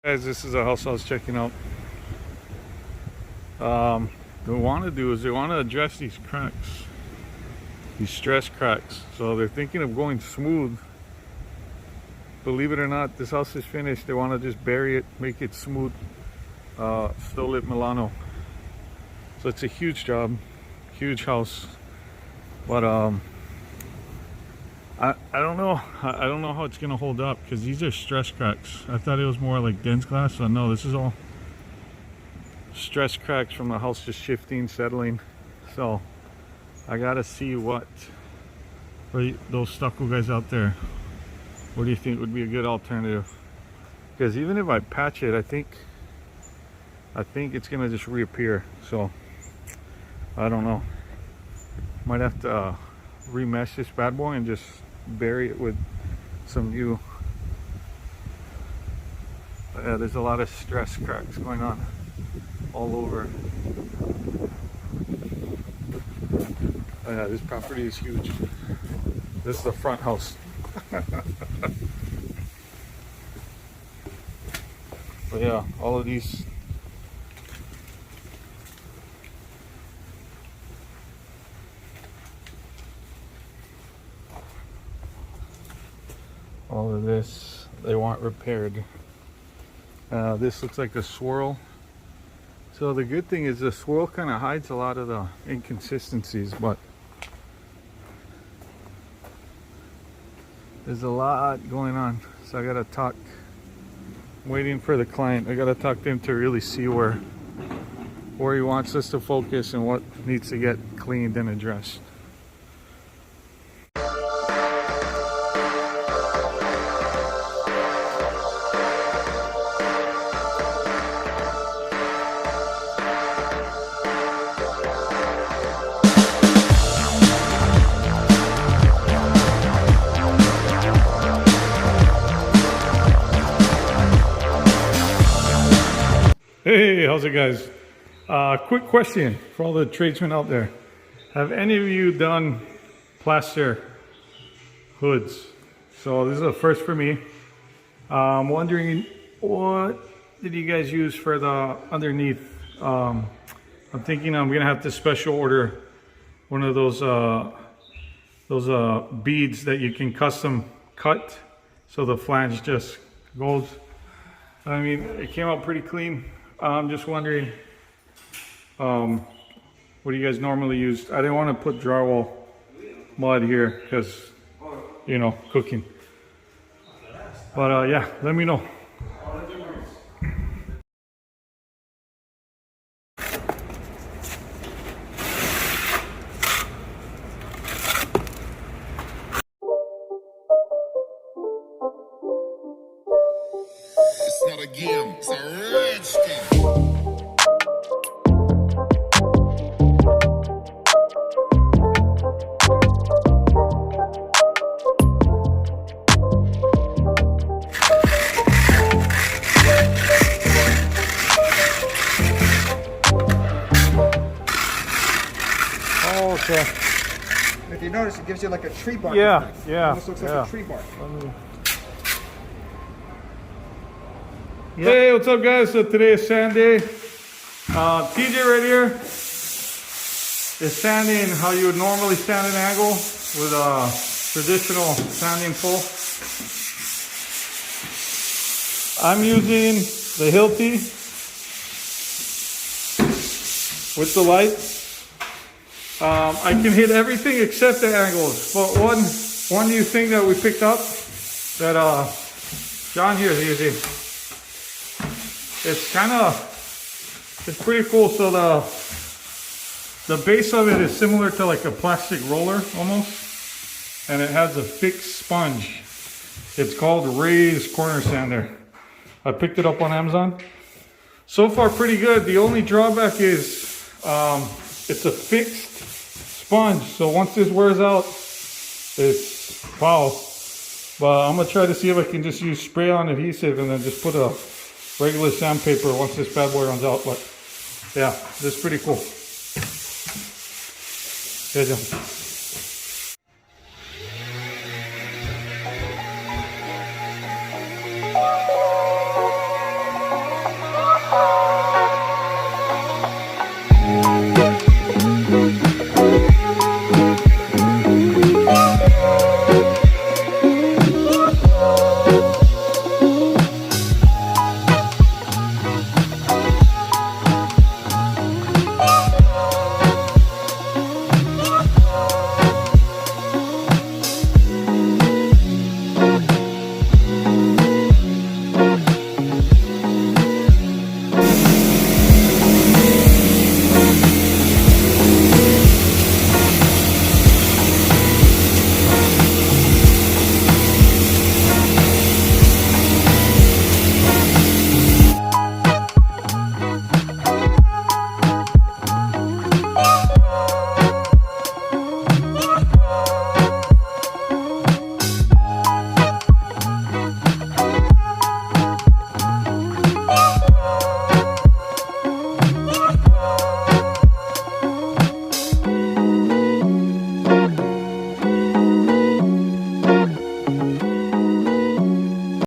Guys, this is a house I was checking out. What they want to do is they want to address these cracks, these stress cracks. So they're thinking of going smooth. Believe it or not, this house is finished. They want to just bury it, make it smooth, still lit Milano. So it's a huge job, huge house. But I don't know. I don't know how it's gonna hold up because these are stress cracks. I thought it was more like dense glass, but no, this is all stress cracks from the house just shifting, settling. So I gotta see what, for those stucco guys out there, what do you think would be a good alternative? Because even if I patch it, I think it's gonna just reappear. So I don't know. Might have to remesh this bad boy and just bury it with some new. Yeah, there's a lot of stress cracks going on all over. Oh yeah, this property is huge. This is the front house. But yeah, all of these all of this they want repaired. This looks like a swirl. So the good thing is the swirl kind of hides a lot of the inconsistencies, but there's a lot going on. So I gotta talk, waiting for the client. I gotta talk to him to really see where he wants us to focus and what needs to get cleaned and addressed. Hey, how's it guys? Quick question for all the tradesmen out there. Have any of you done plaster hoods? So this is a first for me. I'm wondering, what did you guys use for the underneath? I'm thinking I'm gonna have to special order one of those beads that you can custom cut, so the flange just goes. I mean, it came out pretty clean. I'm just wondering, what do you guys normally use? I didn't want to put drywall mud here because, you know, cooking. But yeah, let me know. It's not a game, it's a rich thing. Oh, okay. If you notice, it gives you like a tree bark. Yeah, effect. yeah. It almost looks like a tree bark. Hey, what's up guys? So today is Sunday. TJ right here is sanding how you would normally sand an angle with a traditional sanding pole. I'm using the Hilti with the light. I can hit everything except the angles, but one new thing that we picked up that John here is using, it's pretty cool. So the base of it is similar to like a plastic roller almost, and it has a fixed sponge. It's called Ray's Corner Sander. I picked it up on Amazon. So far pretty good. The only drawback is it's a fixed sponge, so once this wears out, it's foul. But I'm gonna try to see if I can just use spray on adhesive and then just put a regular sandpaper once this bad boy runs out. But yeah, this is pretty cool. Yeah, John.